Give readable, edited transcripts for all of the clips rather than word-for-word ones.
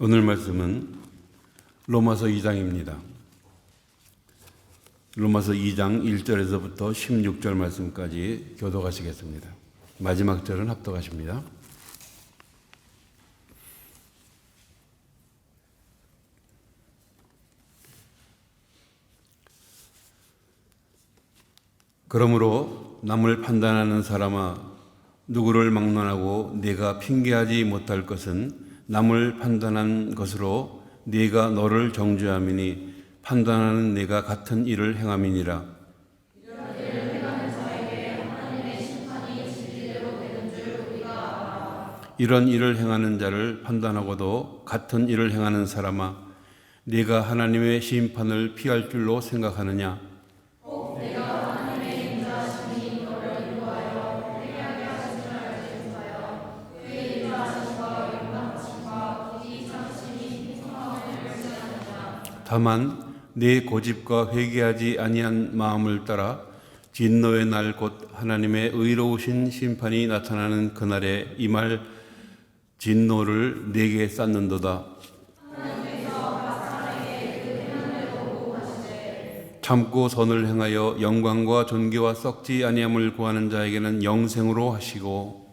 오늘 말씀은 로마서 2장입니다. 로마서 2장 1절에서부터 16절 말씀까지 교독하시겠습니다. 마지막 절은 합독하십니다. 그러므로 남을 판단하는 사람아, 누구를 막론하고 네가 핑계하지 못할 것은 남을 판단한 것으로 네가 너를 정죄함이니 판단하는 네가 같은 일을 행함이니라. 이런 일을 행하는 자를 판단하고도 같은 일을 행하는 사람아, 네가 하나님의 심판을 피할 줄로 생각하느냐? 다만 네 고집과 회개하지 아니한 마음을 따라 진노의 날 곧 하나님의 의로우신 심판이 나타나는 그날에 임할 진노를 네게 쌓는도다. 참고 선을 행하여 영광과 존귀와 썩지 아니함을 구하는 자에게는 영생으로 하시고,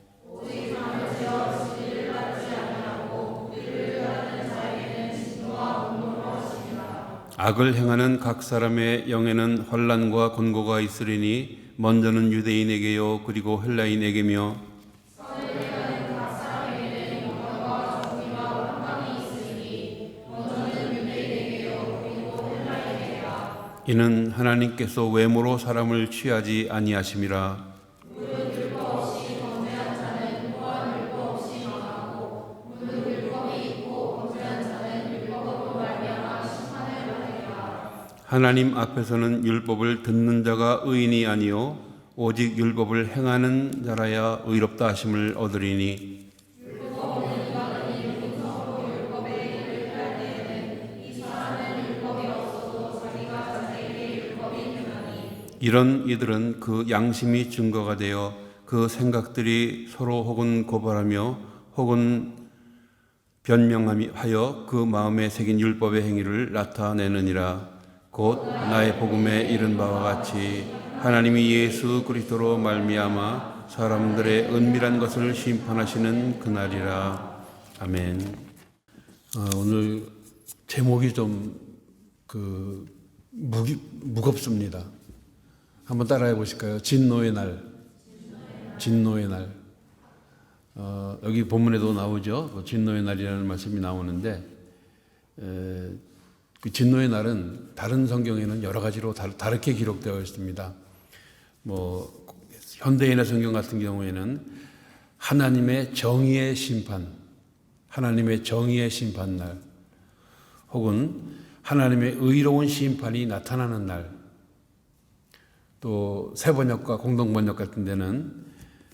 악을 행하는 각 사람의 영에는 환난과 곤고가 있으리니 먼저는 유대인에게요 그리고 헬라인에게며 이는 하나님께서 외모로 사람을 취하지 아니하심이라. 하나님 앞에서는 율법을 듣는 자가 의인이 아니요 오직 율법을 행하는 자라야 의롭다 하심을 얻으리니, 이런 이들은 그 양심이 증거가 되어 그 생각들이 서로 혹은 고발하며 혹은 변명하여 그 마음에 새긴 율법의 행위를 나타내느니라. 곧 나의 복음에 이른 바와 같이 하나님이 예수 그리스도로 말미암아 사람들의 은밀한 것을 심판하시는 그날이라. 아멘. 오늘 제목이 좀 무겁습니다. 한번 따라해 보실까요? 진노의 날. 진노의 날. 여기 본문에도 나오죠. 진노의 날이라는 말씀이 나오는데, 그 진노의 날은 다른 성경에는 여러 가지로 다르게 기록되어 있습니다. 현대인의 성경 같은 경우에는 하나님의 정의의 심판, 하나님의 정의의 심판 날, 혹은 하나님의 의로운 심판이 나타나는 날, 또 세번역과 공동번역 같은 데는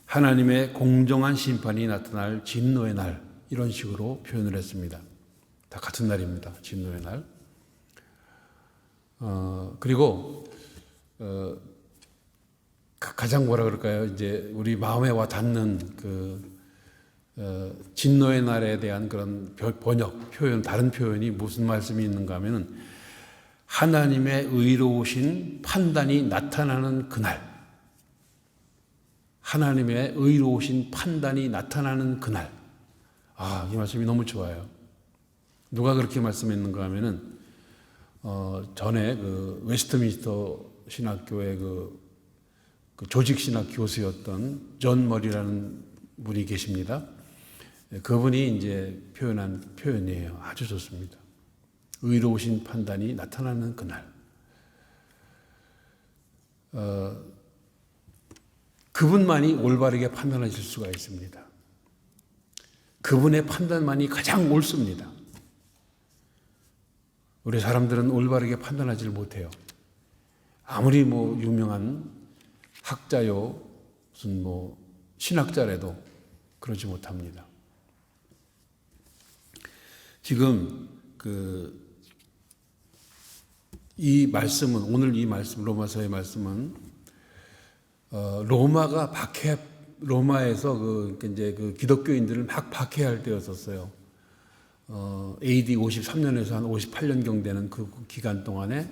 하나님의 공정한 심판이 나타날 진노의 날, 이런 식으로 표현을 했습니다. 다 같은 날입니다. 진노의 날. 그리고 가장 뭐라 그럴까요? 이제 우리 마음에 와 닿는 진노의 날에 대한 그런 번역 표현, 다른 표현이 무슨 말씀이 있는가 하면은 하나님의 의로우신 판단이 나타나는 그날, 하나님의 의로우신 판단이 나타나는 그날. 이 말씀이 너무 좋아요. 누가 그렇게 말씀했는가 하면은 전에 웨스트민스터 신학교의 그 조직신학 교수였던 존 머리라는 분이 계십니다. 그분이 이제 표현한 표현이에요. 아주 좋습니다. 의로우신 판단이 나타나는 그날. 그분만이 올바르게 판단하실 수가 있습니다. 그분의 판단만이 가장 옳습니다. 우리 사람들은 올바르게 판단하지 못해요. 아무리 유명한 학자요, 무슨 신학자라도 그러지 못합니다. 지금 이 말씀은, 오늘 이 말씀, 로마서의 말씀은 로마에서 이제 기독교인들을 막 박해할 때였었어요. AD 53년에서 한 58년경 되는 그 기간 동안에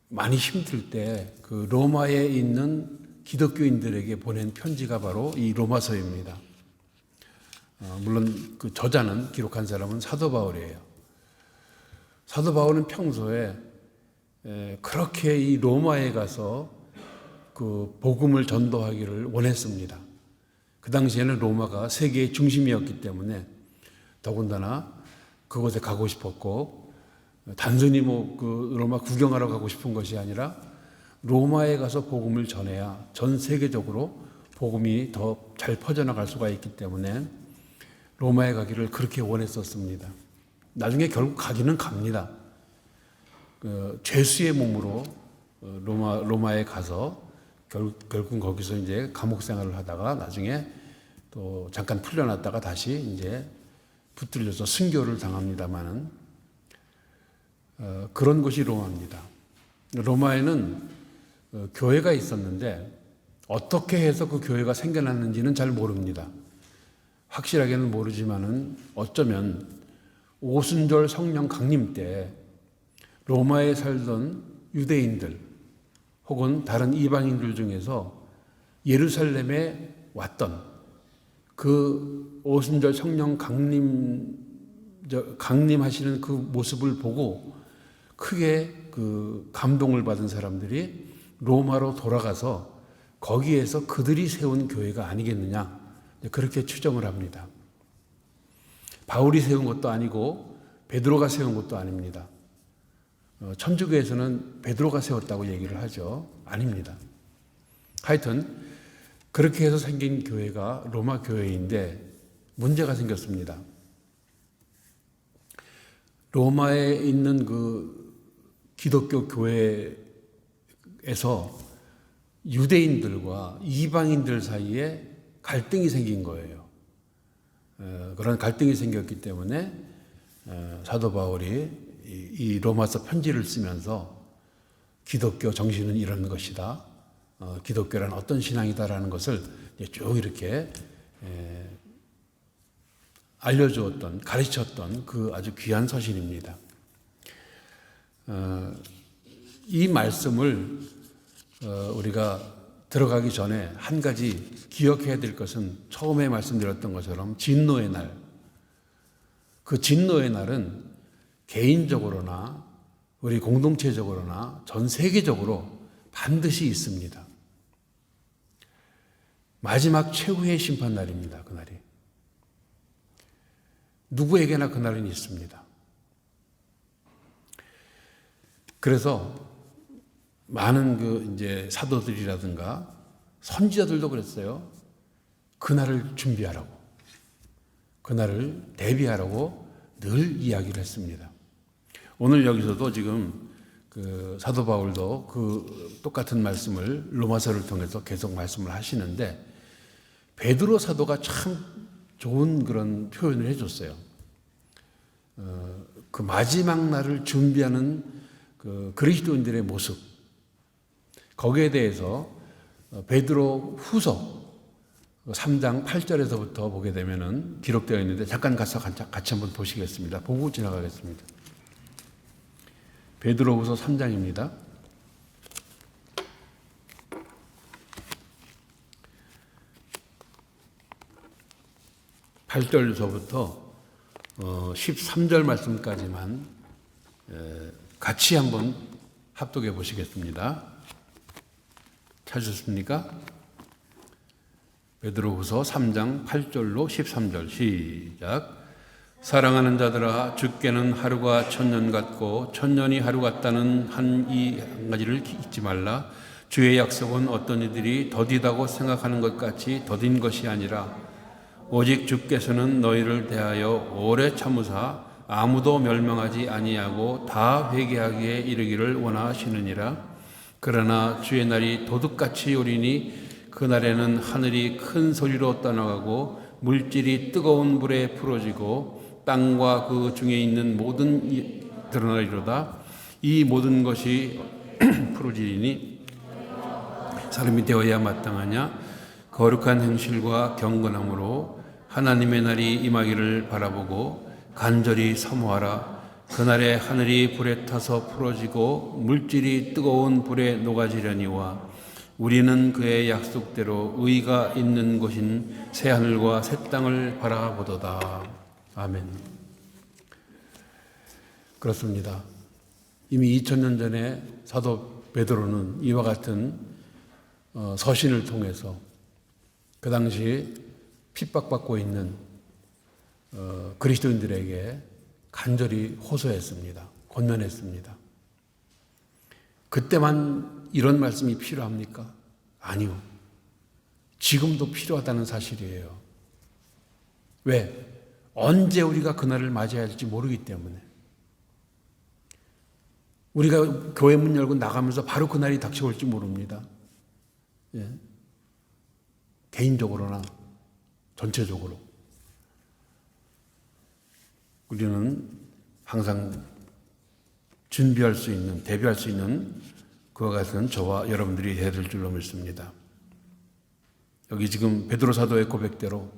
많이 힘들 때 그 로마에 있는 기독교인들에게 보낸 편지가 바로 이 로마서입니다. 물론 그 저자는, 기록한 사람은 사도 바울이에요. 사도 바울은 평소에 그렇게 이 로마에 가서 그 복음을 전도하기를 원했습니다. 그 당시에는 로마가 세계의 중심이었기 때문에 더군다나 그곳에 가고 싶었고, 단순히 그 로마 구경하러 가고 싶은 것이 아니라 로마에 가서 복음을 전해야 전 세계적으로 복음이 더 잘 퍼져나갈 수가 있기 때문에 로마에 가기를 그렇게 원했었습니다. 나중에 결국 가기는 갑니다. 죄수의 몸으로 로마에 가서 결국 거기서 이제 감옥 생활을 하다가 나중에 또 잠깐 풀려났다가 다시 이제 붙들려서 순교를 당합니다만은 그런 곳이 로마입니다. 로마에는 교회가 있었는데 어떻게 해서 그 교회가 생겨났는지는 잘 모릅니다. 확실하게는 모르지만은 어쩌면 오순절 성령 강림 때 로마에 살던 유대인들 혹은 다른 이방인들 중에서 예루살렘에 왔던 그 오순절 성령 강림하시는 그 모습을 보고 크게 그 감동을 받은 사람들이 로마로 돌아가서 거기에서 그들이 세운 교회가 아니겠느냐, 그렇게 추정을 합니다. 바울이 세운 것도 아니고 베드로가 세운 것도 아닙니다. 천주교에서는 베드로가 세웠다고 얘기를 하죠. 아닙니다. 하여튼 그렇게 해서 생긴 교회가 로마 교회인데 문제가 생겼습니다. 로마에 있는 그 기독교 교회에서 유대인들과 이방인들 사이에 갈등이 생긴 거예요. 그런 갈등이 생겼기 때문에 사도 바울이 이 로마서 편지를 쓰면서 기독교 정신은 이런 것이다, 기독교란 어떤 신앙이다라는 것을 쭉 이렇게 알려주었던, 가르쳤던 그 아주 귀한 서신입니다. 이 말씀을 우리가 들어가기 전에 한 가지 기억해야 될 것은, 처음에 말씀드렸던 것처럼 진노의 날, 그 진노의 날은 개인적으로나 우리 공동체적으로나 전 세계적으로 반드시 있습니다. 마지막 최후의 심판 날입니다. 그날이. 누구에게나 그날은 있습니다. 그래서 많은 이제 사도들이라든가 선지자들도 그랬어요. 그날을 준비하라고, 그날을 대비하라고 늘 이야기를 했습니다. 오늘 여기서도 지금 그 사도 바울도 그 똑같은 말씀을 로마서를 통해서 계속 말씀을 하시는데, 베드로 사도가 참 좋은 그런 표현을 해줬어요. 그 마지막 날을 준비하는 그 그리스도인들의 모습, 거기에 대해서 베드로 후서 3장 8절에서부터 보게 되면은 기록되어 있는데, 잠깐 가서 같이 한번 보시겠습니다. 보고 지나가겠습니다. 베드로 후서 3장입니다. 8절서부터 13절 말씀까지만 같이 한번 합독해 보시겠습니다. 찾으셨습니까? 베드로후서 3장 8절로 13절 시작. 사랑하는 자들아, 주께는 하루가 천년 같고 천년이 하루 같다는 한 가지를 잊지 말라. 주의 약속은 어떤 이들이 더디다고 생각하는 것 같이 더딘 것이 아니라 오직 주께서는 너희를 대하여 오래 참으사 아무도 멸망하지 아니하고 다 회개하기에 이르기를 원하시느니라. 그러나 주의 날이 도둑같이 오리니 그날에는 하늘이 큰 소리로 떠나가고 물질이 뜨거운 불에 풀어지고 땅과 그 중에 있는 모든 드러나리로다. 이 모든 것이 풀어지리니 사람이 되어야 마땅하냐? 거룩한 행실과 경건함으로 하나님의 날이 임하기를 바라보고 간절히 사모하라. 그날에 하늘이 불에 타서 풀어지고 물질이 뜨거운 불에 녹아지려니와 우리는 그의 약속대로 의가 있는 곳인 새하늘과 새 땅을 바라보도다. 아멘. 그렇습니다. 이미 2000년 전에 사도 베드로는 이와 같은 서신을 통해서 그 당시 핍박받고 있는 그리스도인들에게 간절히 호소했습니다. 권면했습니다. 그때만 이런 말씀이 필요합니까? 아니요. 지금도 필요하다는 사실이에요. 왜? 언제 우리가 그날을 맞이해야 할지 모르기 때문에. 우리가 교회 문 열고 나가면서 바로 그날이 닥쳐올지 모릅니다. 예. 개인적으로나 전체적으로. 우리는 항상 준비할 수 있는, 대비할 수 있는 그와 같은 저와 여러분들이 해야 될 줄로 믿습니다. 여기 지금 베드로 사도의 고백대로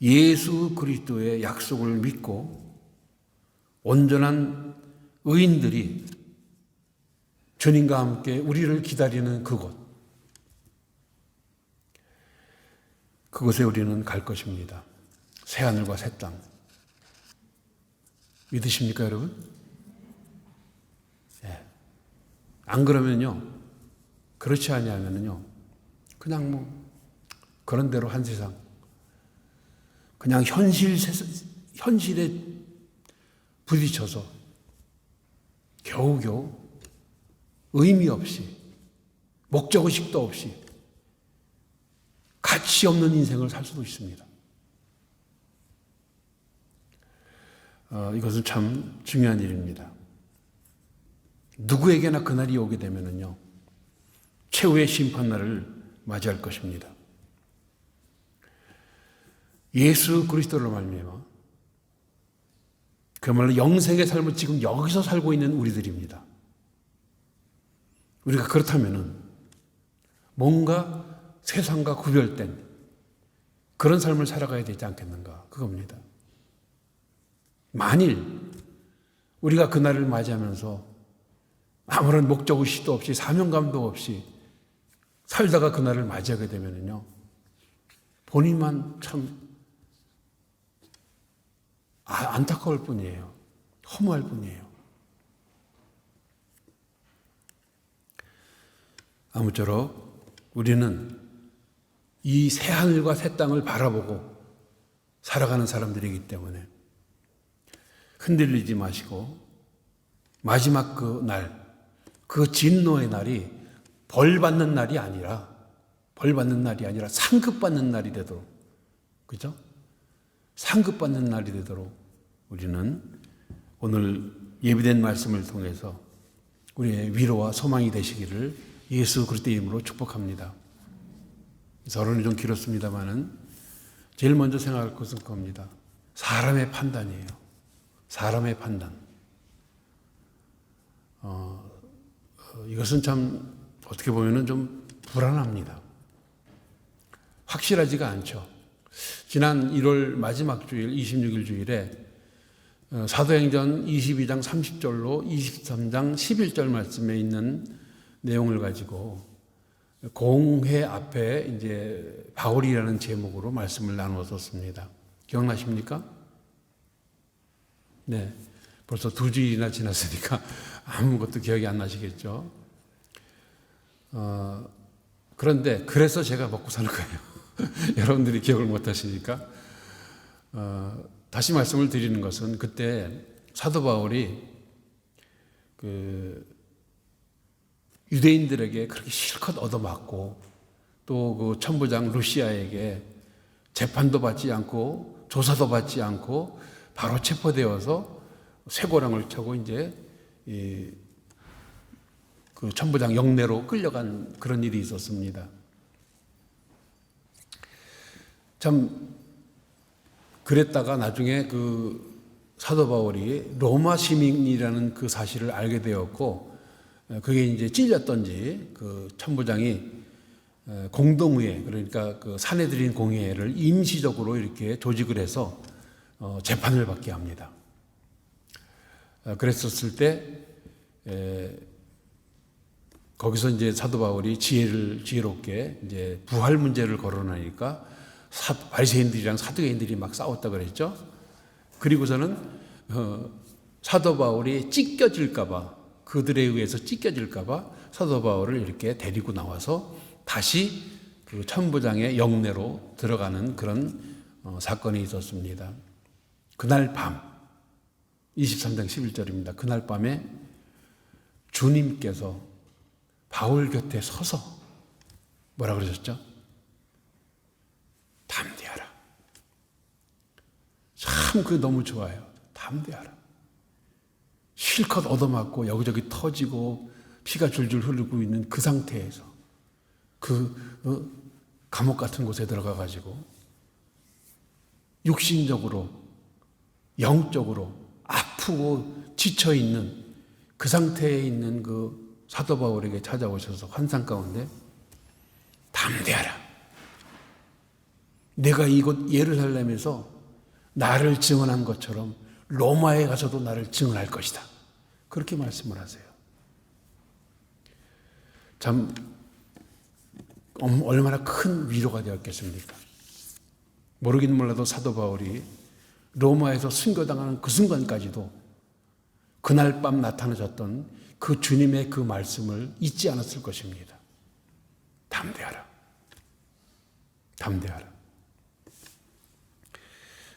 예수 그리스도의 약속을 믿고 온전한 의인들이 주님과 함께 우리를 기다리는 그곳에 우리는 갈 것입니다. 새하늘과 새 땅. 믿으십니까, 여러분? 네. 안 그러면요, 그렇지 아니하면요, 그냥 뭐 그런 대로 한 세상, 그냥 현실에 부딪혀서 겨우겨우 의미 없이, 목적의식도 없이 가치 없는 인생을 살 수도 있습니다. 이것은 참 중요한 일입니다. 누구에게나 그날이 오게 되면요, 최후의 심판날을 맞이할 것입니다. 예수 그리스도로 말미암아 그야말로 영생의 삶을 지금 여기서 살고 있는 우리들입니다. 우리가 그렇다면은 뭔가 세상과 구별된 그런 삶을 살아가야 되지 않겠는가, 그겁니다. 만일 우리가 그날을 맞이하면서 아무런 목적의식도 없이 사명감도 없이 살다가 그날을 맞이하게 되면요, 본인만 참 안타까울 뿐이에요. 허무할 뿐이에요. 아무쪼록 우리는 이 새하늘과 새 땅을 바라보고 살아가는 사람들이기 때문에 흔들리지 마시고 마지막 그 날, 그 진노의 날이 벌받는 날이 아니라 상급받는 날이 되도록, 그죠? 상급받는 날이 되도록 우리는 오늘 예비된 말씀을 통해서 우리의 위로와 소망이 되시기를 예수 그리스도의 이름으로 축복합니다. 서론이 좀 길었습니다만은 제일 먼저 생각할 것은 겁니다. 사람의 판단이에요. 사람의 판단. 이것은 참 어떻게 보면은 좀 불안합니다. 확실하지가 않죠. 지난 1월 마지막 주일 26일 주일에 사도행전 22장 30절로 23장 11절 말씀에 있는 내용을 가지고 공회 앞에 이제 바울이라는 제목으로 말씀을 나누었습니다. 기억나십니까? 네. 벌써 2주일이나 지났으니까 아무것도 기억이 안 나시겠죠? 그런데 그래서 제가 먹고 사는 거예요. 여러분들이 기억을 못 하시니까. 다시 말씀을 드리는 것은 그때 사도 바울이 유대인들에게 그렇게 실컷 얻어맞고 또 그 천부장 루시아에게 재판도 받지 않고 조사도 받지 않고 바로 체포되어서 쇠고랑을 차고 이제 그 천부장 영내로 끌려간 그런 일이 있었습니다. 참 그랬다가 나중에 그 사도 바울이 로마 시민이라는 그 사실을 알게 되었고, 그게 이제 찔렸던지 그 천부장이 공동의회, 그러니까 그 사내들인 공회를 임시적으로 이렇게 조직을 해서 재판을 받게 합니다. 그랬었을 때 거기서 이제 사도 바울이 지혜롭게 이제 부활 문제를 거론하니까 바리새인들이랑 사두개인들이 막 싸웠다 그랬죠. 그리고서는 사도 바울이 찢겨질까봐, 그들에 의해서 찢겨질까봐 사도 바울을 이렇게 데리고 나와서 다시 그 천부장의 영내로 들어가는 그런 사건이 있었습니다. 그날 밤, 23장 11절입니다. 그날 밤에 주님께서 바울 곁에 서서 뭐라 그러셨죠? 담대하라. 참 그 너무 좋아요. 담대하라. 실컷 얻어맞고 여기저기 터지고 피가 줄줄 흐르고 있는 그 상태에서 감옥 같은 곳에 들어가 가지고 육신적으로 영적으로 아프고 지쳐 있는 그 상태에 있는 그 사도 바울에게 찾아오셔서 환상 가운데 담대하라. 내가 이곳 예루살렘에서 나를 증언한 것처럼 로마에 가서도 나를 증언할 것이다. 그렇게 말씀을 하세요. 참 얼마나 큰 위로가 되었겠습니까? 모르긴 몰라도 사도 바울이 로마에서 순교당하는 그 순간까지도 그날 밤 나타나셨던 그 주님의 그 말씀을 잊지 않았을 것입니다. 담대하라. 담대하라.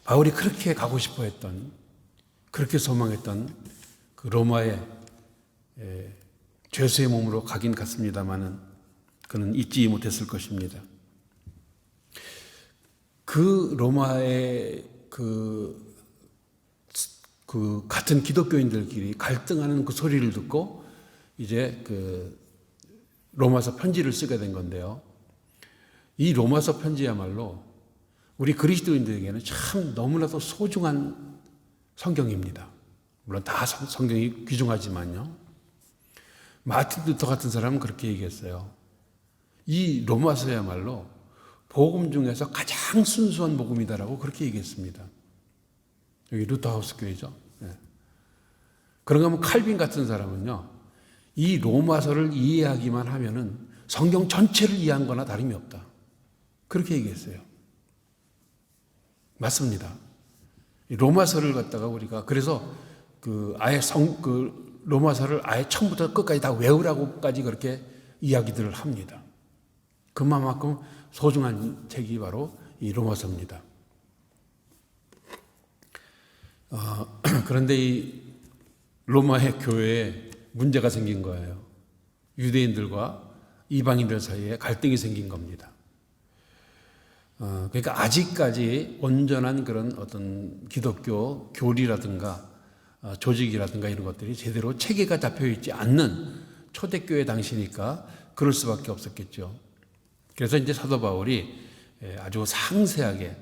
바울이 그렇게 가고 싶어 했던, 그렇게 소망했던 그 로마에 죄수의 몸으로 가긴 갔습니다마는 그는 잊지 못했을 것입니다. 그 로마의 그 같은 기독교인들끼리 갈등하는 그 소리를 듣고 이제 그 로마서 편지를 쓰게 된 건데요. 이 로마서 편지야말로 우리 그리스도인들에게는 참 너무나도 소중한 성경입니다. 물론 다 성경이 귀중하지만요. 마틴 루터 같은 사람은 그렇게 얘기했어요. 이 로마서야말로 복음 중에서 가장 순수한 복음이다라고 그렇게 얘기했습니다. 여기 루터하우스 교회죠. 네. 그런가 하면 칼빈 같은 사람은요, 이 로마서를 이해하기만 하면은 성경 전체를 이해한 거나 다름이 없다. 그렇게 얘기했어요. 맞습니다. 로마서를 갖다가 우리가 그래서 아예 로마서를 아예 처음부터 끝까지 다 외우라고까지 그렇게 이야기들을 합니다. 그만큼 소중한 책이 바로 이 로마서입니다. 그런데 이 로마의 교회에 문제가 생긴 거예요. 유대인들과 이방인들 사이에 갈등이 생긴 겁니다. 그러니까 아직까지 온전한 그런 어떤 기독교 교리라든가 조직이라든가 이런 것들이 제대로 체계가 잡혀 있지 않는 초대교회 당시니까 그럴 수밖에 없었겠죠. 그래서 이제 사도 바울이 아주 상세하게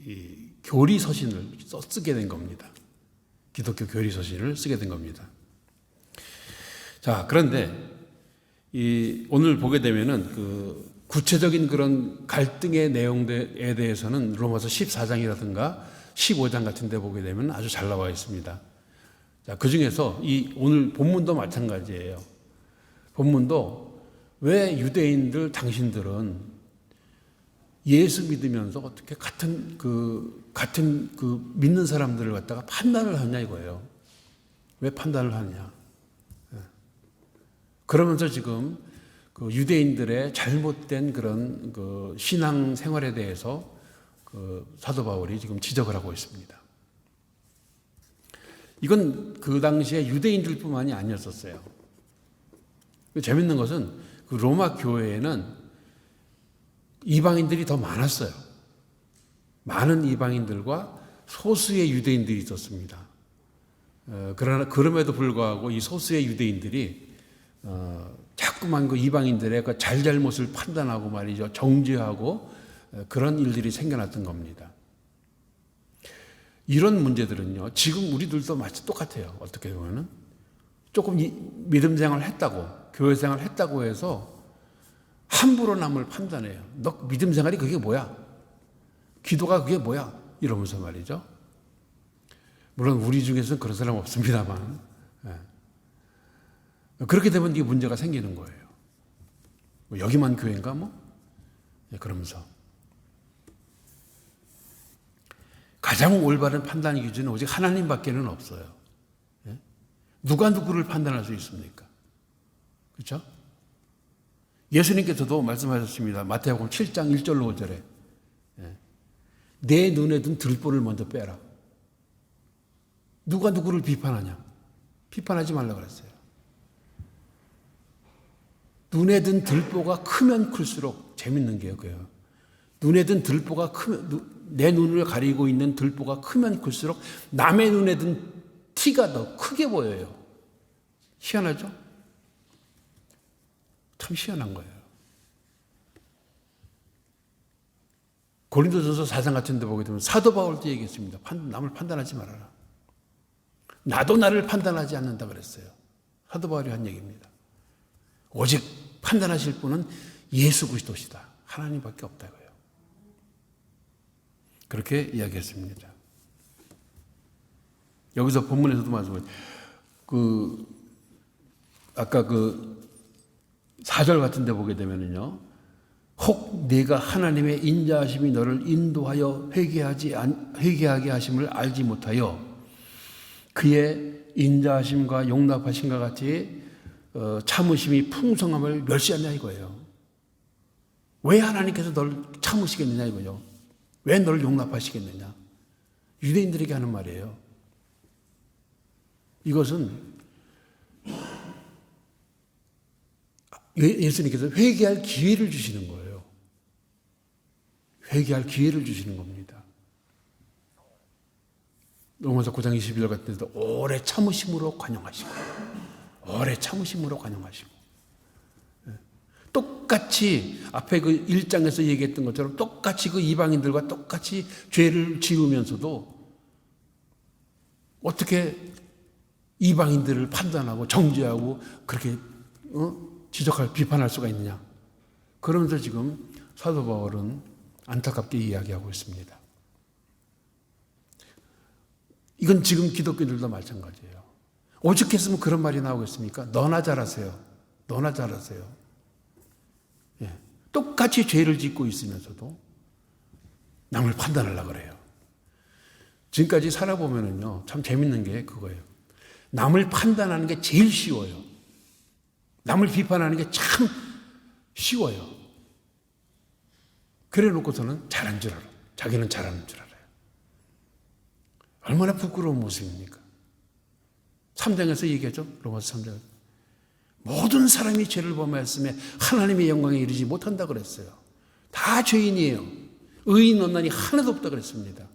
이 교리 서신을 쓰게 된 겁니다. 기독교 교리 서신을 쓰게 된 겁니다. 자, 그런데 오늘 보게 되면은 구체적인 그런 갈등의 내용에 대해서는 로마서 14장이라든가 15장 같은 데 보게 되면 아주 잘 나와 있습니다. 자, 그 중에서 오늘 본문도 마찬가지예요. 본문도 왜 유대인들 당신들은 예수 믿으면서 어떻게 같은 믿는 사람들을 갖다가 판단을 하냐 이거예요. 왜 판단을 하느냐. 그러면서 지금 유대인들의 잘못된 그런 신앙 생활에 대해서 사도 바울이 지금 지적을 하고 있습니다. 이건 그 당시에 유대인들뿐만이 아니었었어요. 재밌는 것은 로마 교회에는 이방인들이 더 많았어요. 많은 이방인들과 소수의 유대인들이 있었습니다. 그러나 그럼에도 불구하고 이 소수의 유대인들이 자꾸만 이방인들의 잘잘못을 판단하고 말이죠. 정죄하고 그런 일들이 생겨났던 겁니다. 이런 문제들은요, 지금 우리들도 마치 똑같아요. 어떻게 보면은. 조금 믿음 생활을 했다고, 교회 생활을 했다고 해서 함부로 남을 판단해요. 너 믿음 생활이 그게 뭐야? 기도가 그게 뭐야? 이러면서 말이죠. 물론 우리 중에서는 그런 사람 없습니다만, 그렇게 되면 이게 문제가 생기는 거예요. 뭐 여기만 교회인가 뭐? 그러면서 가장 올바른 판단 기준은 오직 하나님밖에는 없어요. 누가 누구를 판단할 수 있습니까? 그렇죠? 예수님께서도 말씀하셨습니다. 마태복음 7장 1절로 5절에 내 눈에 든 들보를 먼저 빼라. 누가 누구를 비판하냐? 비판하지 말라 그랬어요. 눈에 든 들보가 크면 클수록 재밌는 게요, 그게요. 눈에 든 들보가 크면, 내 눈을 가리고 있는 들보가 크면 클수록 남의 눈에 든 티가 더 크게 보여요. 희한하죠? 참 희한한 거예요. 고린도전서 4장 같은 데 보게 되면 사도 바울도 얘기했습니다. 남을 판단하지 말아라. 나도 나를 판단하지 않는다 그랬어요. 사도 바울이 한 얘기입니다. 오직 판단하실 분은 예수 그리스도시다. 하나님밖에 없다고요. 그렇게 이야기했습니다. 여기서 본문에서도 말씀하죠. 아까 4절 같은 데 보게 되면은요. 혹 네가 하나님의 인자하심이 너를 인도하여 회개하게 하심을 알지 못하여 그의 인자하심과 용납하심과 같이 참으심이 풍성함을 멸시하냐 이거예요. 왜 하나님께서 널 참으시겠느냐 이거죠. 왜 널 용납하시겠느냐. 유대인들에게 하는 말이에요. 이것은 예수님께서 회개할 기회를 주시는 거예요. 회개할 기회를 주시는 겁니다. 로마서 9장 21절 같은 데도 오래 참으심으로 관용하시고 오래 참으심으로 관용하시고 똑같이 앞에 그 1장에서 얘기했던 것처럼 똑같이 그 이방인들과 똑같이 죄를 지으면서도 어떻게 이방인들을 판단하고 정죄하고 그렇게 비판할 수가 있느냐. 그러면서 지금 사도 바울은 안타깝게 이야기하고 있습니다. 이건 지금 기독교인들도 마찬가지예요. 오죽했으면 그런 말이 나오겠습니까? 너나 잘하세요. 너나 잘하세요. 예. 똑같이 죄를 짓고 있으면서도 남을 판단하려고 그래요. 지금까지 살아보면은요, 참 재밌는 게 그거예요. 남을 판단하는 게 제일 쉬워요. 남을 비판하는 게 참 쉬워요. 그래 놓고서는 잘한 줄 알아. 자기는 잘하는 줄 알아요. 얼마나 부끄러운 모습입니까? 3장에서 얘기하죠. 로마서 3장. 모든 사람이 죄를 범하였음에 하나님의 영광에 이르지 못한다 그랬어요. 다 죄인이에요. 의인 없나니 하나도 없다 그랬습니다.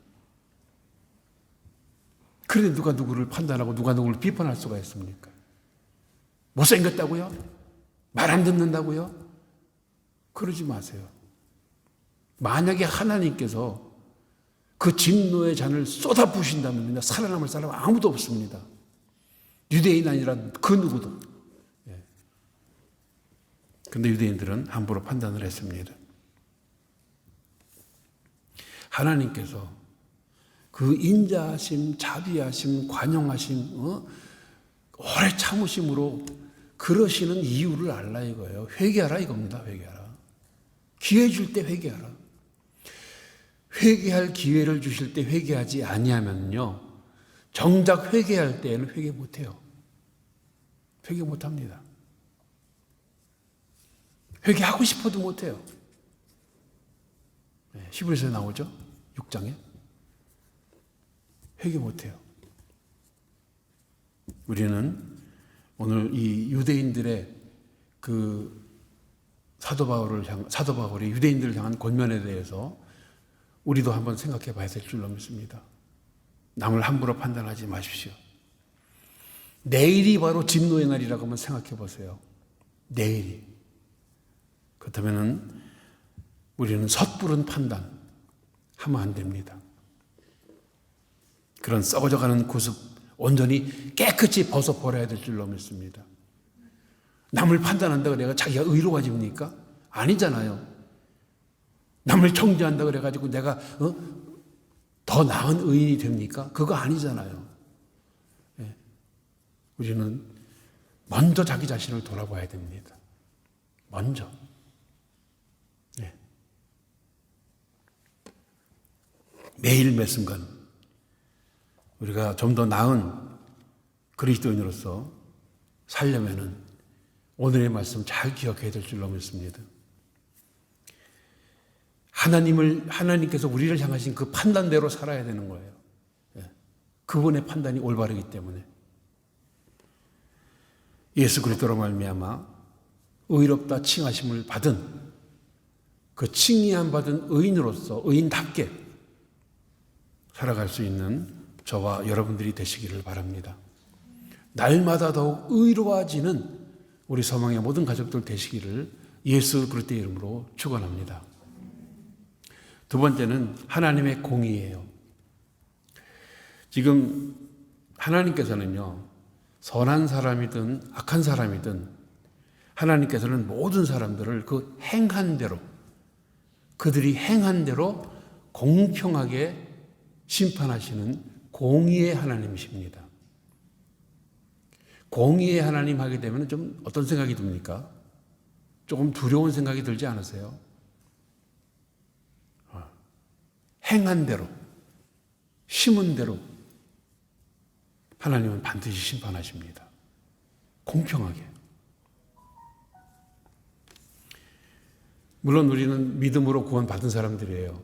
그런데 누가 누구를 판단하고 누가 누구를 비판할 수가 있습니까? 못생겼다고요? 말 안 듣는다고요? 그러지 마세요. 만약에 하나님께서 그 진노의 잔을 쏟아부으신다면 살아남을 사람은 아무도 없습니다. 유대인 아니라 그 누구도. 그런데 유대인들은 함부로 판단을 했습니다. 하나님께서 그 인자하심, 자비하심, 관용하심, 오래 참으심으로 그러시는 이유를 알라 이거예요. 회개하라 이겁니다. 회개하라. 기회 줄 때 회개하라. 회개할 기회를 주실 때 회개하지 아니하면요, 정작 회개할 때에는 회개 못해요. 회개 못합니다. 회개하고 싶어도 못해요. 히브리서에 나오죠? 6장에. 회개 못해요. 우리는 오늘 이 유대인들의 그 사도 바울이 유대인들을 향한 권면에 대해서 우리도 한번 생각해 봐야 될 줄로 믿습니다. 남을 함부로 판단하지 마십시오. 내일이 바로 진노의 날이라고 한번 생각해 보세요. 내일이. 그렇다면 우리는 섣부른 판단 하면 안 됩니다. 그런 썩어져가는 구습 온전히 깨끗이 벗어버려야 될 줄로 믿습니다. 남을 판단한다고 내가 자기가 의로워집니까? 아니잖아요. 남을 정죄한다 그래가지고 내가 더 나은 의인이 됩니까? 그거 아니잖아요. 우리는 먼저 자기 자신을 돌아봐야 됩니다. 먼저. 매일 매 순간 우리가 좀 더 나은 그리스도인으로서 살려면은 오늘의 말씀 잘 기억해야 될 줄로 믿습니다. 하나님께서 우리를 향하신 그 판단대로 살아야 되는 거예요. 그분의 판단이 올바르기 때문에. 예수 그리스도로 말미암아 의롭다 칭하심을 받은 그 칭의함 받은 의인으로서 의인답게 살아갈 수 있는 저와 여러분들이 되시기를 바랍니다. 날마다 더욱 의로워지는 우리 서망의 모든 가족들 되시기를 예수 그리스도의 이름으로 축원합니다. 두 번째는 하나님의 공의예요. 지금 하나님께서는요, 선한 사람이든 악한 사람이든 하나님께서는 모든 사람들을 그 행한 대로, 그들이 행한 대로 공평하게 심판하시는 공의의 하나님이십니다. 공의의 하나님 하게 되면 좀 어떤 생각이 듭니까? 조금 두려운 생각이 들지 않으세요? 행한 대로, 심은 대로 하나님은 반드시 심판하십니다. 공평하게. 물론 우리는 믿음으로 구원받은 사람들이에요.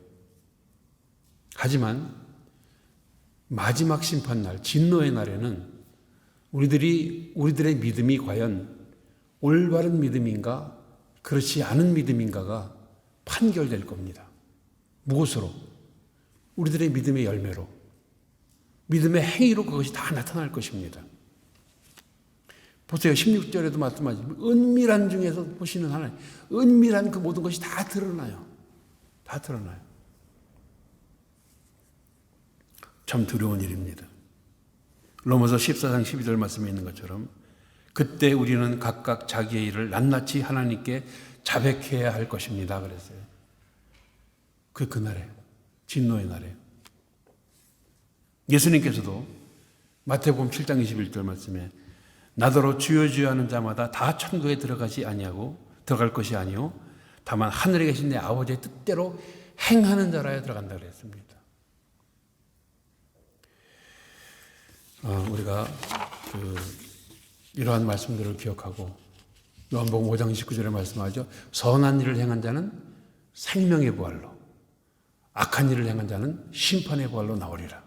하지만 마지막 심판날, 진노의 날에는 우리들의 믿음이 과연 올바른 믿음인가, 그렇지 않은 믿음인가가 판결될 겁니다. 무엇으로? 우리들의 믿음의 열매로, 믿음의 행위로 그것이 다 나타날 것입니다. 보세요. 16절에도 말씀하지만 은밀한 중에서 보시는 하나님, 은밀한 그 모든 것이 다 드러나요. 다 드러나요. 참 두려운 일입니다. 로마서 14장 12절 말씀에 있는 것처럼 그때 우리는 각각 자기의 일을 낱낱이 하나님께 자백해야 할 것입니다. 그랬어요. 그날에, 진노의 날에. 예수님께서도 마태복음 7장 21절 말씀에 나더러 주여 주여 하는 자마다 다 천국에 들어갈 것이 아니요 다만 하늘에 계신 내 아버지의 뜻대로 행하는 자라야 들어간다 그랬습니다. 우리가 이러한 말씀들을 기억하고 요한복음 5장 29절에 말씀하죠. 선한 일을 행한 자는 생명의 부활로, 악한 일을 행한 자는 심판의 부활로 나오리라.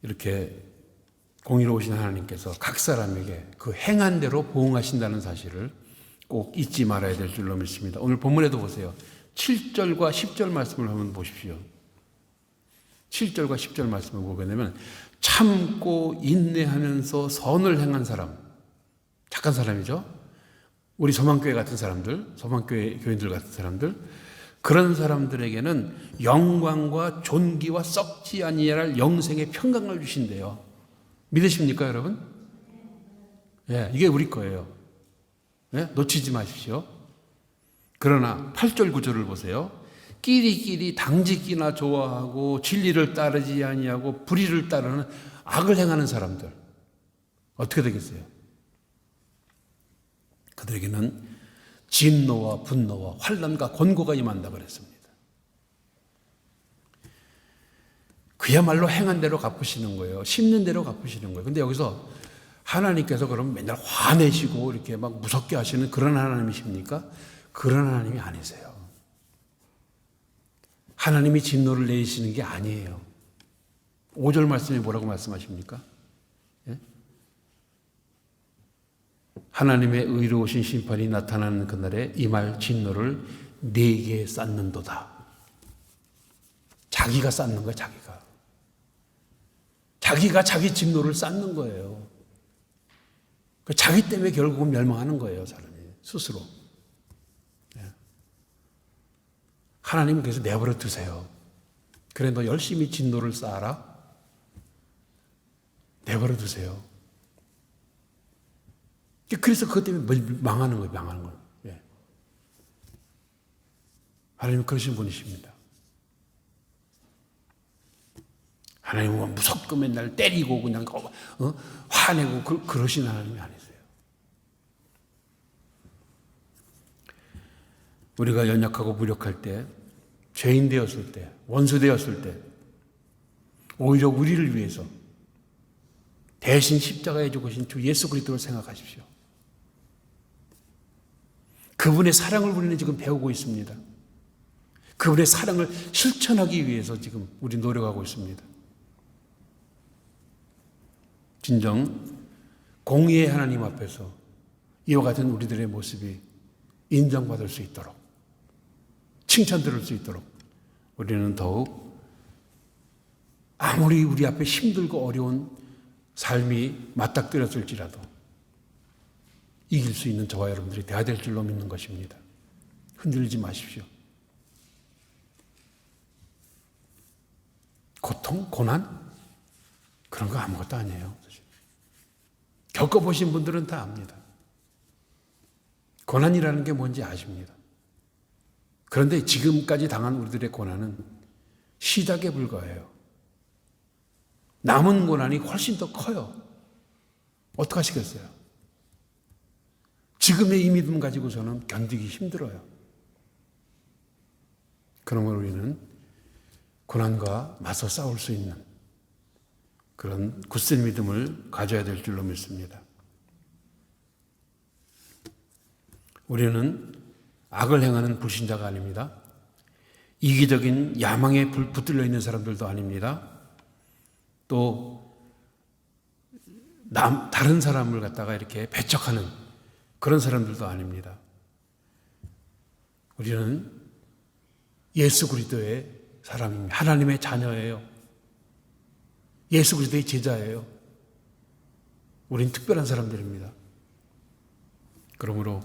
이렇게 공의로우신 하나님께서 각 사람에게 그 행한 대로 보응하신다는 사실을 꼭 잊지 말아야 될 줄로 믿습니다. 오늘 본문에도 보세요. 7절과 10절 말씀을 한번 보십시오. 7절과 10절 말씀을 보게 되면 참고 인내하면서 선을 행한 사람, 착한 사람이죠. 우리 소망교회 같은 사람들, 소망교회 교인들 같은 사람들, 그런 사람들에게는 영광과 존귀와 썩지 아니할 영생의 평강을 주신대요. 믿으십니까, 여러분? 예, 이게 우리 거예요. 예? 놓치지 마십시오. 그러나 8절 9절을 보세요. 끼리끼리 당짓기나 좋아하고 진리를 따르지 아니하고 불의를 따르는 악을 행하는 사람들 어떻게 되겠어요? 그들에게는 진노와 분노와 환난과 권고가 임한다 그랬습니다. 그야말로 행한 대로 갚으시는 거예요. 심는 대로 갚으시는 거예요. 근데 여기서 하나님께서 그럼 맨날 화내시고 이렇게 막 무섭게 하시는 그런 하나님이십니까? 그런 하나님이 아니세요. 하나님이 진노를 내리시는 게 아니에요. 5절 말씀에 뭐라고 말씀하십니까? 예? 하나님의 의로우신 심판이 나타나는 그날에 임할 진노를 네게 쌓는도다. 자기가 쌓는 거야, 자기가. 자기가 자기 진노를 쌓는 거예요. 자기 때문에 결국은 멸망하는 거예요, 사람이. 스스로. 하나님은 그래서 내버려 두세요. 그래, 너 열심히 진노를 쌓아라. 내버려 두세요. 그래서 그것 때문에 망하는 거예요, 망하는 거예요. 예. 하나님은 그러신 분이십니다. 하나님은 무섭고 맨날 때리고 그냥 화내고 그러신 하나님이 아니세요. 우리가 연약하고 무력할 때, 죄인 되었을 때, 원수 되었을 때, 오히려 우리를 위해서 대신 십자가에 죽으신 주 예수 그리스도를 생각하십시오. 그분의 사랑을 우리는 지금 배우고 있습니다. 그분의 사랑을 실천하기 위해서 지금 우리 노력하고 있습니다. 진정 공의의 하나님 앞에서 이와 같은 우리들의 모습이 인정받을 수 있도록, 칭찬 들을 수 있도록 우리는 더욱 아무리 우리 앞에 힘들고 어려운 삶이 맞닥뜨렸을지라도 이길 수 있는 저와 여러분들이 되어야 될 줄로 믿는 것입니다. 흔들리지 마십시오. 고통, 고난? 그런 거 아무것도 아니에요. 겪어보신 분들은 다 압니다. 고난이라는 게 뭔지 아십니다. 그런데 지금까지 당한 우리들의 고난은 시작에 불과해요. 남은 고난이 훨씬 더 커요. 어떡하시겠어요? 지금의 이 믿음 가지고서는 견디기 힘들어요. 그러면 우리는 고난과 맞서 싸울 수 있는 그런 굳센 믿음을 가져야 될 줄로 믿습니다. 우리는 악을 행하는 불신자가 아닙니다. 이기적인 야망에 붙들려 있는 사람들도 아닙니다. 또 다른 사람을 갖다가 이렇게 배척하는 그런 사람들도 아닙니다. 우리는 예수 그리스도의 사람입니다. 하나님의 자녀예요. 예수 그리스도의 제자예요. 우리는 특별한 사람들입니다. 그러므로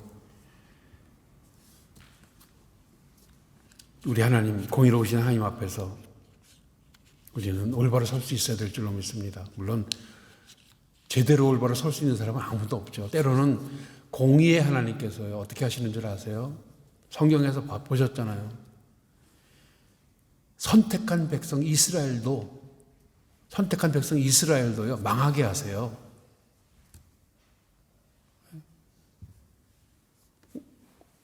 우리 하나님, 공의로우신 하나님 앞에서 우리는 올바로 설 수 있어야 될 줄로 믿습니다. 물론 제대로 올바로 설 수 있는 사람은 아무도 없죠. 때로는 공의의 하나님께서요, 어떻게 하시는 줄 아세요? 성경에서 보셨잖아요. 선택한 백성 이스라엘도요, 망하게 하세요.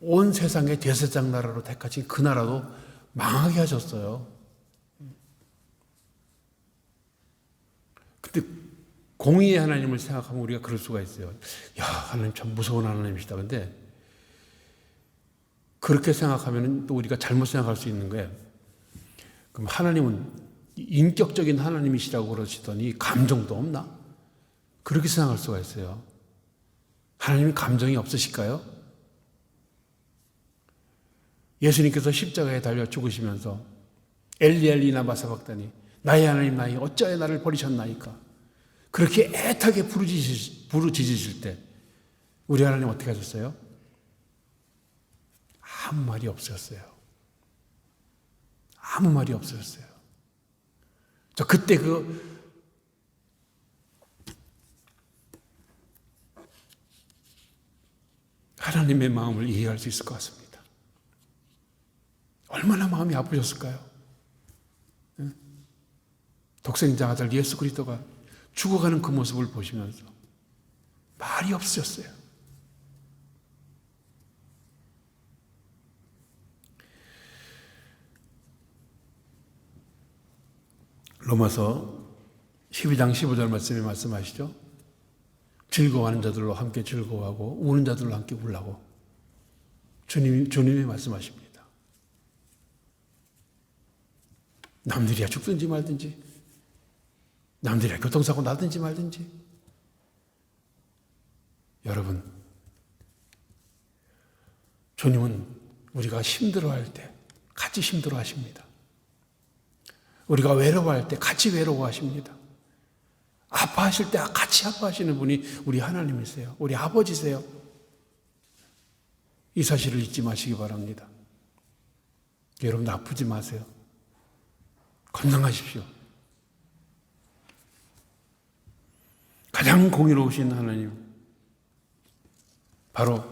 온 세상의 제사장 나라로 택하신 그 나라도 망하게 하셨어요. 근데 공의의 하나님을 생각하면 우리가 그럴 수가 있어요. 야, 하나님 참 무서운 하나님이시다. 근데 그렇게 생각하면 또 우리가 잘못 생각할 수 있는 거예요. 그럼 하나님은 인격적인 하나님이시라고 그러시더니 감정도 없나? 그렇게 생각할 수가 있어요. 하나님이 감정이 없으실까요? 예수님께서 십자가에 달려 죽으시면서 엘리 엘리 라마 사박다니, 나의 하나님 나의 어찌하여 나를 버리셨나이까, 그렇게 애타게 부르짖으실 때 우리 하나님 어떻게 하셨어요? 아무 말이 없었어요. 아무 말이 없었어요. 저 그때 하나님의 마음을 이해할 수 있을 것 같습니다. 얼마나 마음이 아프셨을까요? 독생자 아들 예수 그리스도가 죽어가는 그 모습을 보시면서 말이 없으셨어요. 로마서 12장 15절 말씀에 말씀하시죠. 즐거워하는 자들로 함께 즐거워하고 우는 자들로 함께 울라고 주님이 말씀하십니다. 남들이야 죽든지 말든지, 남들이야 교통사고 나든지 말든지, 여러분, 주님은 우리가 힘들어할 때 같이 힘들어하십니다. 우리가 외로워할 때 같이 외로워하십니다. 아파하실 때 같이 아파하시는 분이 우리 하나님이세요. 우리 아버지세요. 이 사실을 잊지 마시기 바랍니다. 여러분 아프지 마세요. 건강하십시오. 가장 공의로우신 하나님, 바로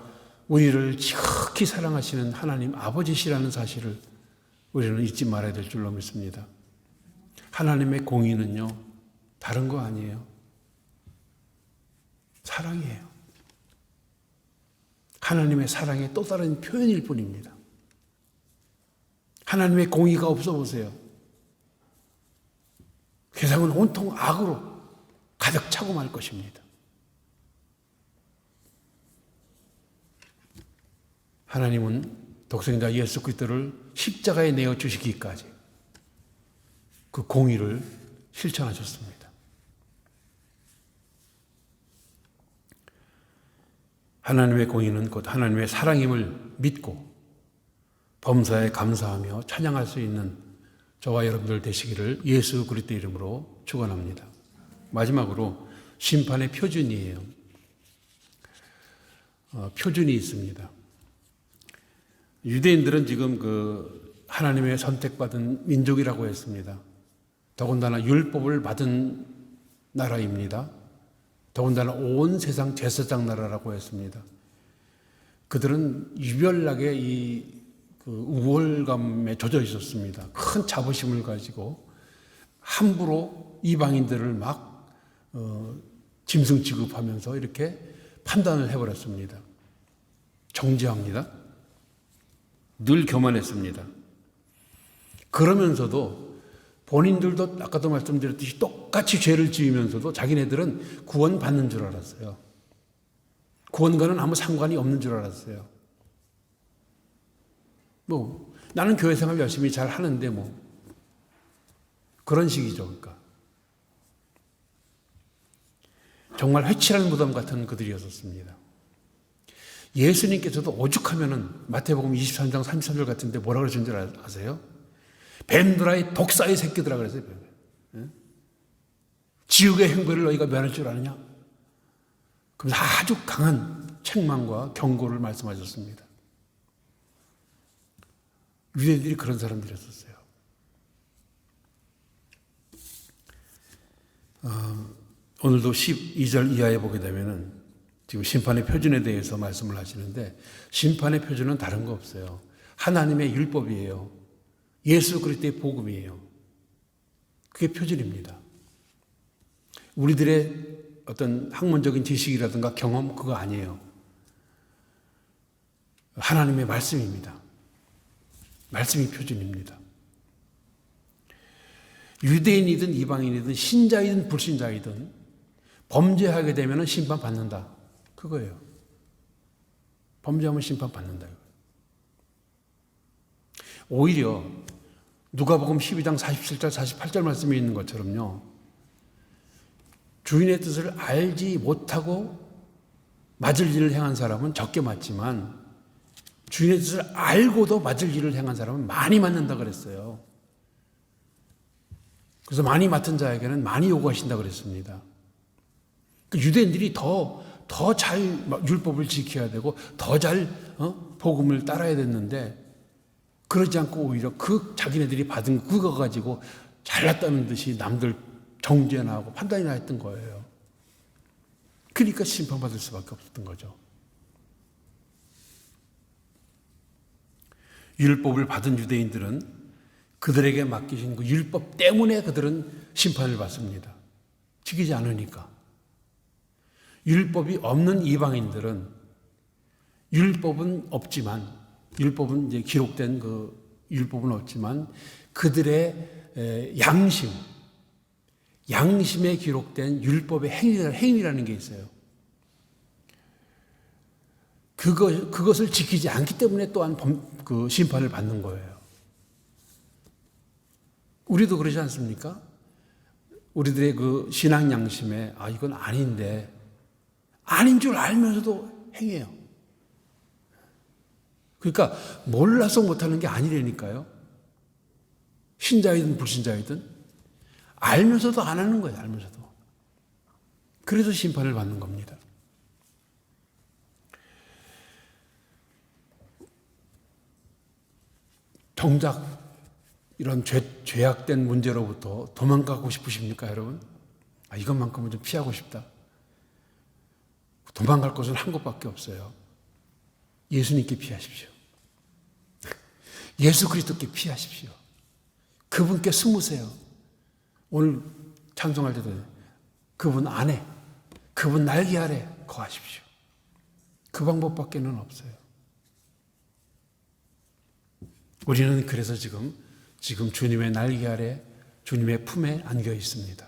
우리를 지극히 사랑하시는 하나님 아버지시라는 사실을 우리는 잊지 말아야 될 줄로 믿습니다. 하나님의 공의는요, 다른 거 아니에요. 사랑이에요. 하나님의 사랑의 또 다른 표현일 뿐입니다. 하나님의 공의가 없어 보세요. 세상은 온통 악으로 가득 차고 말 것입니다. 하나님은 독생자 예수 그리스도를 십자가에 내어 주시기까지 그 공의를 실천하셨습니다. 하나님의 공의는 곧 하나님의 사랑임을 믿고 범사에 감사하며 찬양할 수 있는 저와 여러분들 되시기를 예수 그리스도 이름으로 축원합니다. 마지막으로 심판의 표준이에요. 표준이 있습니다. 유대인들은 지금 하나님의 선택받은 민족이라고 했습니다. 더군다나 율법을 받은 나라입니다. 더군다나 온 세상 제사장 나라라고 했습니다. 그들은 유별나게 우월감에 젖어 있었습니다. 큰 자부심을 가지고 함부로 이방인들을 막 짐승 취급하면서 이렇게 판단을 해버렸습니다. 정죄합니다. 늘 교만했습니다. 그러면서도 본인들도 아까도 말씀드렸듯이 똑같이 죄를 지으면서도 자기네들은 구원받는 줄 알았어요. 구원과는 아무 상관이 없는 줄 알았어요. 나는 교회 생활 열심히 잘 하는데 그런 식이죠. 그러니까 정말 회칠한 무덤 같은 그들이었습니다. 예수님께서도 오죽하면은 마태복음 23장 33절 같은데 뭐라 그러신 줄 아세요? 뱀들아의 독사의 새끼들아 그랬어요. 지옥의 행벌을 너희가 면할 줄 아느냐? 그러면서 아주 강한 책망과 경고를 말씀하셨습니다. 유대인들이 그런 사람들이었어요. 오늘도 12절 이하에 보게 되면은 지금 심판의 표준에 대해서 말씀을 하시는데 심판의 표준은 다른 거 없어요. 하나님의 율법이에요. 예수 그리스도의 복음이에요. 그게 표준입니다. 우리들의 어떤 학문적인 지식이라든가 경험 그거 아니에요. 하나님의 말씀입니다. 말씀이 표준입니다. 유대인이든 이방인이든 신자이든 불신자이든 범죄하게 되면 심판받는다. 그거예요. 범죄하면 심판받는다. 오히려 누가복음 12장 47절 48절 말씀에 있는 것처럼요. 주인의 뜻을 알지 못하고 맞을 일을 행한 사람은 적게 맞지만 주인의 뜻을 알고도 맞을 일을 행한 사람은 많이 맞는다 그랬어요. 그래서 많이 맡은 자에게는 많이 요구하신다 그랬습니다. 유대인들이 더 잘 율법을 지켜야 되고 더 잘 복음을 따라야 됐는데 그러지 않고 오히려 자기네들이 받은 그거 가지고 잘났다는 듯이 남들 정죄나 하고 판단이나 했던 거예요. 그러니까 심판받을 수밖에 없었던 거죠. 율법을 받은 유대인들은 그들에게 맡기신 그 율법 때문에 그들은 심판을 받습니다. 지키지 않으니까. 율법이 없는 이방인들은 율법은 없지만 율법은 이제 기록된 율법은 없지만 그들의 양심에 기록된 율법의 행위라는 게 있어요. 그것을 지키지 않기 때문에 또한 심판을 받는 거예요. 우리도 그러지 않습니까? 우리들의 신앙 양심에 이건 아닌데 아닌 줄 알면서도 행해요. 그러니까 몰라서 못하는 게 아니라니까요. 신자이든 불신자이든 알면서도 안 하는 거예요. 알면서도. 그래서 심판을 받는 겁니다. 정작 이런 죄악된 문제로부터 도망가고 싶으십니까, 여러분? 이것만큼은 좀 피하고 싶다. 도망갈 곳은 한 곳밖에 없어요. 예수님께 피하십시오. 예수 그리스도께 피하십시오. 그분께 숨으세요. 오늘 찬송할 때도 그분 안에, 그분 날개 아래 거하십시오. 그 방법밖에는 없어요. 우리는 그래서 지금 주님의 날개 아래, 주님의 품에 안겨 있습니다.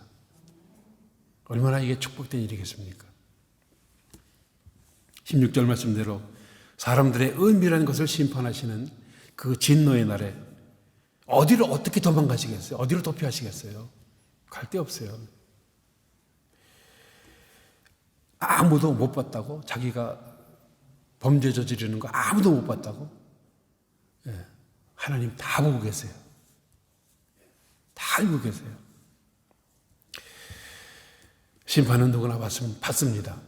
얼마나 이게 축복된 일이겠습니까? 16절 말씀대로 사람들의 은밀한 것을 심판하시는 그 진노의 날에 어디로 어떻게 도망가시겠어요? 어디로 도피하시겠어요? 갈 데 없어요. 아무도 못 봤다고? 자기가 범죄 저지르는 거 아무도 못 봤다고? 예, 하나님 다 보고 계세요. 다 알고 계세요. 심판은 누구나 받습니다.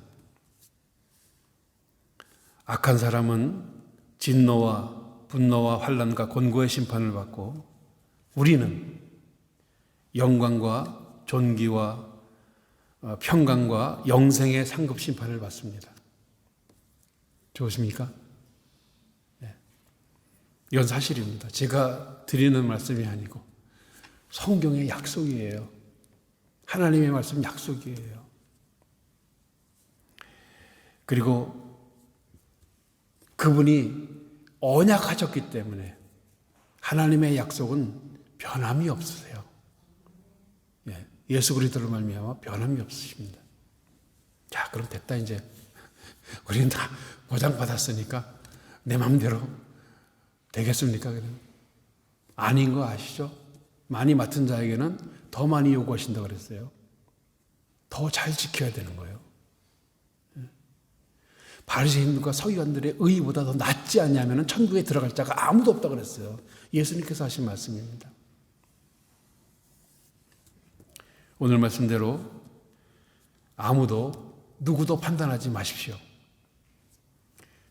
악한 사람은 진노와 분노와 환난과 곤고의 심판을 받고, 우리는 영광과 존귀와 평강과 영생의 상급 심판을 받습니다. 좋으십니까? 네. 이건 사실입니다. 제가 드리는 말씀이 아니고 성경의 약속이에요. 하나님의 말씀 약속이에요. 그리고 그분이 언약하셨기 때문에 하나님의 약속은 변함이 없으세요. 예수 그리스도로 말미암아 변함이 없으십니다. 자, 그럼 됐다 이제. 우리는 다 보장받았으니까 내 마음대로 되겠습니까? 그럼? 아닌 거 아시죠? 많이 맡은 자에게는 더 많이 요구하신다 그랬어요. 더 잘 지켜야 되는 거예요. 바리새인들과 서기관들의 의의보다 더 낫지 않냐면 천국에 들어갈 자가 아무도 없다 그랬어요. 예수님께서 하신 말씀입니다. 오늘 말씀대로 누구도 판단하지 마십시오.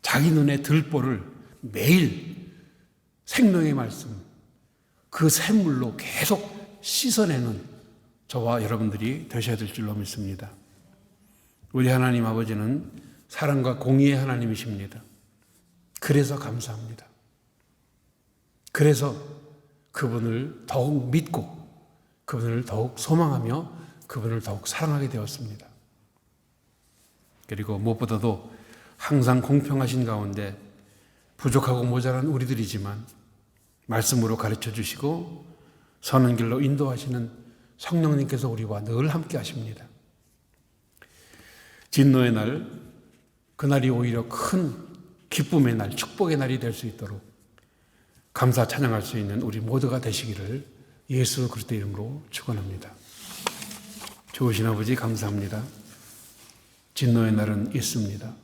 자기 눈에 들보를 매일 생명의 말씀, 그 샘물로 계속 씻어내는 저와 여러분들이 되셔야 될 줄로 믿습니다. 우리 하나님 아버지는 사랑과 공의의 하나님이십니다. 그래서 감사합니다. 그래서 그분을 더욱 믿고 그분을 더욱 소망하며 그분을 더욱 사랑하게 되었습니다. 그리고 무엇보다도 항상 공평하신 가운데 부족하고 모자란 우리들이지만 말씀으로 가르쳐 주시고 선한 길로 인도하시는 성령님께서 우리와 늘 함께 하십니다. 진노의 날, 그날이 오히려 큰 기쁨의 날, 축복의 날이 될 수 있도록 감사 찬양할 수 있는 우리 모두가 되시기를 예수 그리스도 이름으로 축원합니다. 좋으신 아버지 감사합니다. 진노의 날은 있습니다.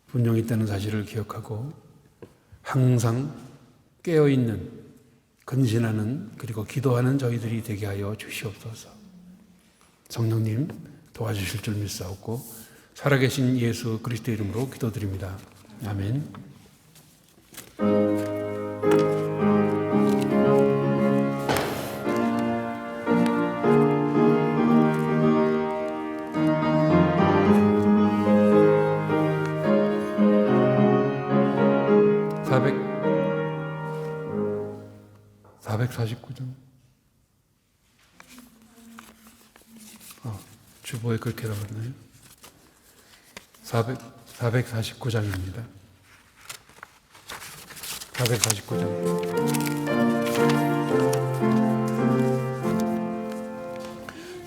분명히 있다는 사실을 기억하고 항상 깨어있는, 근신하는, 그리고 기도하는 저희들이 되게 하여 주시옵소서. 성령님 도와주실 줄 믿사옵고 살아계신 예수 그리스도 이름으로 기도드립니다. 아멘. 주보에 그렇게 나왔나요? 449장입니다. 449장.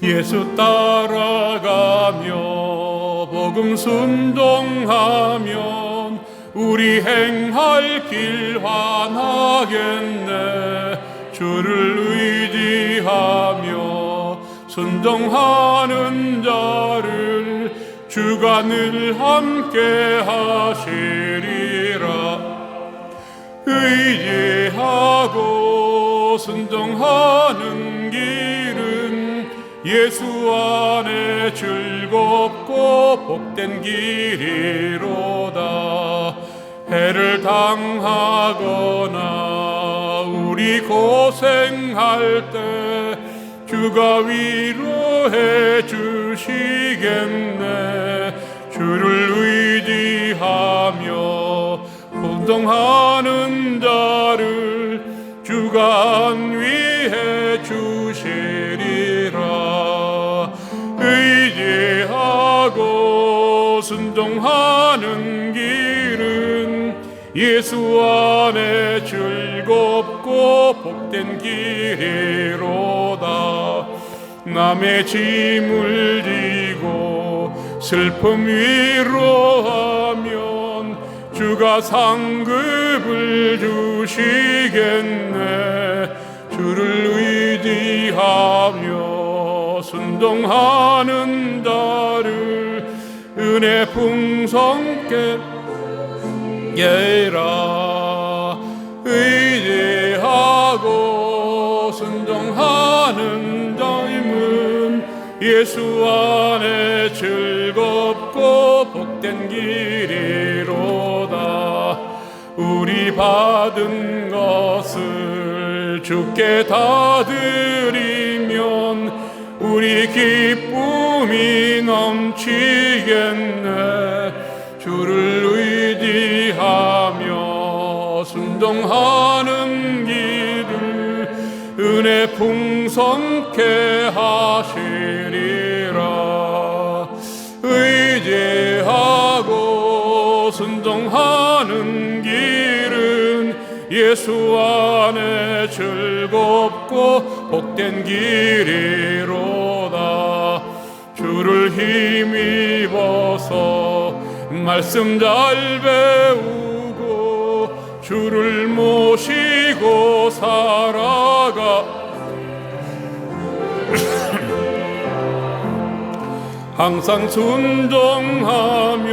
예수 따라가며 복음 순종하면 우리 행할 길 환하겠네. 주를 의지하며 순종하는 자를 주가 늘 함께 하시리라. 의지하고 순종하는 길은 예수 안에 즐겁고 복된 길이로다. 해를 당하거나 우리 고생할 때 주가 위로해 주시겠네. 주를 의지하며 순종하는 자를 주가 안위해 주시리라. 의지하고 순종하는 길은 예수 안에 즐겁고 복된 길이로다. 남의 짐을 지고 슬픔 위로하면 주가 상급을 주시겠네. 주를 의지하며 순종하는 자를 은혜 풍성케 예라. 의지하고 순종하는 자임은 예수 안에 즐겁고 복된 길이로다. 우리 받은 것을 주께 다 드리면 우리 기쁨이 넘치겠네. 주를 의지하며 순종하는 길을 은혜 풍성케 하시리라. 의지하고 순종하는 길은 예수 안에 즐겁고 복된 길이로다. 주를 힘입어서 말씀 잘 배우고 주를 모시고 살아가 항상 순종하면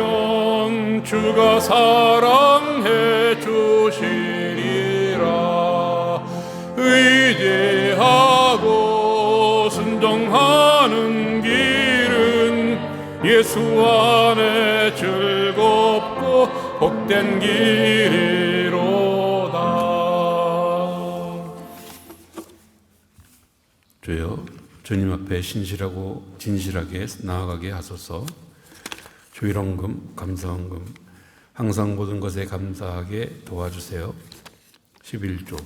주가 사랑해 주시리라. 의지하고 순종하는 길은 예수 안에 즐겁고 복된 길이로다. 주여, 주님 앞에 신실하고 진실하게 나아가게 하소서. 주일헌금, 감사헌금 항상 모든 것에 감사하게 도와주세요. 11조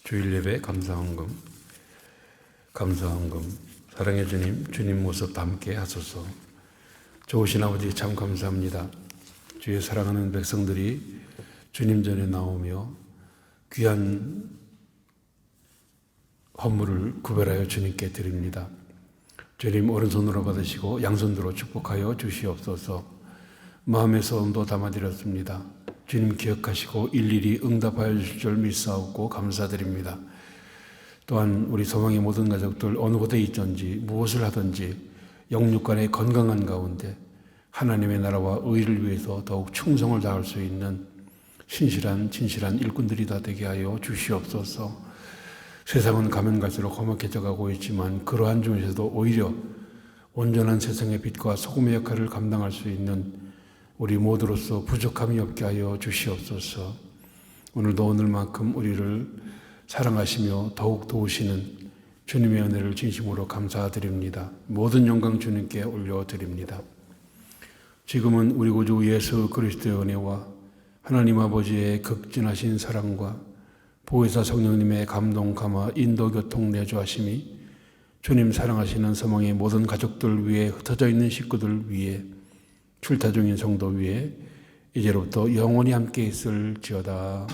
주일예배 감사헌금, 감사헌금 사랑의 주님, 주님 모습 담게 하소서. 좋으신 아버지 참 감사합니다. 주의 사랑하는 백성들이 주님 전에 나오며 귀한 헌물을 구별하여 주님께 드립니다. 주님 오른손으로 받으시고 양손으로 축복하여 주시옵소서. 마음의 소원도 담아드렸습니다. 주님 기억하시고 일일이 응답하여 주실 줄 믿사옵고 감사드립니다. 또한 우리 소망의 모든 가족들 어느 곳에 있든지 무엇을 하든지 영육간의 건강한 가운데 하나님의 나라와 의를 위해서 더욱 충성을 다할 수 있는 신실한 진실한 일꾼들이 다 되게 하여 주시옵소서. 세상은 가면 갈수록 험악해져 가고 있지만 그러한 중에서도 오히려 온전한 세상의 빛과 소금의 역할을 감당할 수 있는 우리 모두로서 부족함이 없게 하여 주시옵소서. 오늘도 오늘만큼 우리를 사랑하시며 더욱 도우시는 주님의 은혜를 진심으로 감사드립니다. 모든 영광 주님께 올려드립니다. 지금은 우리 구주 예수 그리스도의 은혜와 하나님 아버지의 극진하신 사랑과 보혜사 성령님의 감동, 감화, 인도, 교통, 내주하심이 주님 사랑하시는 서망의 모든 가족들 위에, 흩어져 있는 식구들 위에, 출타 중인 성도 위에 이제로부터 영원히 함께 있을지어다.